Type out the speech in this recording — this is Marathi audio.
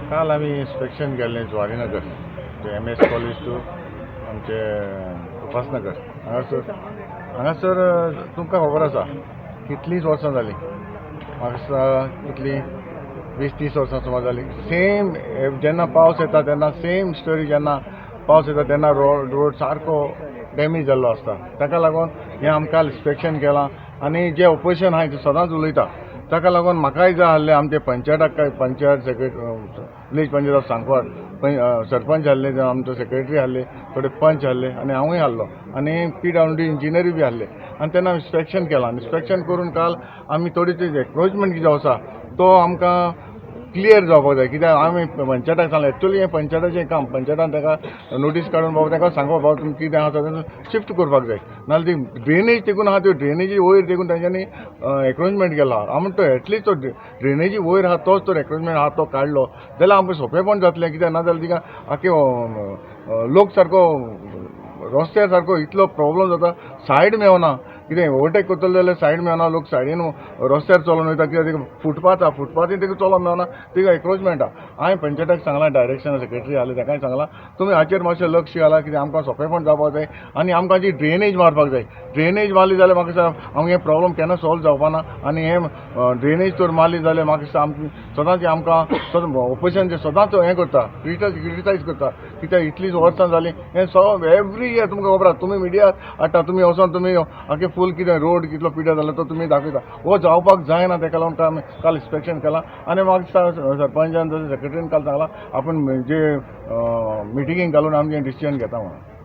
काल आम्ही इन्स्पेक्शन केल्लें जुवारीनगर ते MS कॉलेज टू आमचे उपासनगर हांगासर तुमकां खबर आसा कितलींच वर्सां जालीं म्हाका दिसता कितलीं 20-30 वर्सां सुमार जालीं सेम जेन्ना पावस येता तेन्ना सेम स्टोरी जेन्ना पावस येता तेन्ना रोड सारको डॅमेज जाल्लो आसता ताका लागून हें आमकां इन्स्पेक्शन केलां आनी जे ऑपोजिशन आहाय ते सदांच उलयता ताका लागून म्हाकाय जाय आसलें आमचे पंचायताक panchayat secretary village panchayat of Sancoale sarpanch आहले आमचे सेक्रेटरी आहले थोडे पंच आहले आनी हांवूय आहलो आनी PWD इंजिनियरूय बी आहले आनी तेन्ना इन्स्पेक्शन केलां इन्स्पेक्शन करून काल आमी थोडी ती एन्क्रोचमेंट कितें आसा तो आमकां क्लियर जावपाक जाय कित्याक आमी पंचायताक सांगलें एक्चुअली हें पंचायताचें काम पंचायतान ताका नोटीस काडून बाबा ताका सांगप बाबा तुमी कितें आसा तें शिफ्ट करपाक जाय नाजाल्यार ती ड्रेनेज देखून आहा त्यो ड्रेनेजी वयर देखून तांच्यांनी एन्क्रोचमेंट केला हांव म्हणटा एटलीस्ट तो ड्रेनेजी वयर आहा तोच तो एन्क्रोचमेंट आहा तो काडलो जाल्यार आमकां सोंपेपण जातलें कित्याक नाजाल्यार तिका आख्खे लोक सारको रस्त्यार सारको इतलो प्रॉब्लम जाता सायड मेळना कितें ओवरटेक करतलो जाल्यार सायड मेळना लोक सायडीन रस्त्यार चलोवन वयता कित्याक तिका फुटपाथ आहा फुटपाथीन तिका चलोवंक मेळना तिका एन्क्रोचमेंट आहा हांवें पंचायताक सांगलां डायरेक्शन सेक्रेटरी आहले ताकाय सांगलां तुमी हाचेर मातशें लक्ष घाला कित्याक आमकां सोंपेपण जावपाक जाय आनी आमकां जी ड्रेनेज मारपाक जाय ड्रेनेज मारली जाल्यार म्हाका दिसता हांव हें प्रॉब्लम केन्ना सॉल्व जावपाना आनी हें ड्रेनेज तर मारली जाल्यार म्हाका दिसता सदांच आमकां ऑपोजिशन जे सदांच हें करता क्रिटिसायज करता कित्याक इतलींच वर्सां जालीं हें सॉल्व एवरी इयर तुमकां खबर आसा तुमी मिडिया हाडटा तुमी वचोन तुमी आख्खे फूल कितें रोड कितलो पिड्यार जालो तो तुमी दाखयता हो जावपाक जायना ताका लागून आमी काल इन्स्पेक्शन केलां आनी म्हाका दिसता सरपंचान जशें सेक्रेटरीन काल सांगलां आपूण जे मिटिंगेक घालून आमी डिसिजन घेता म्हणून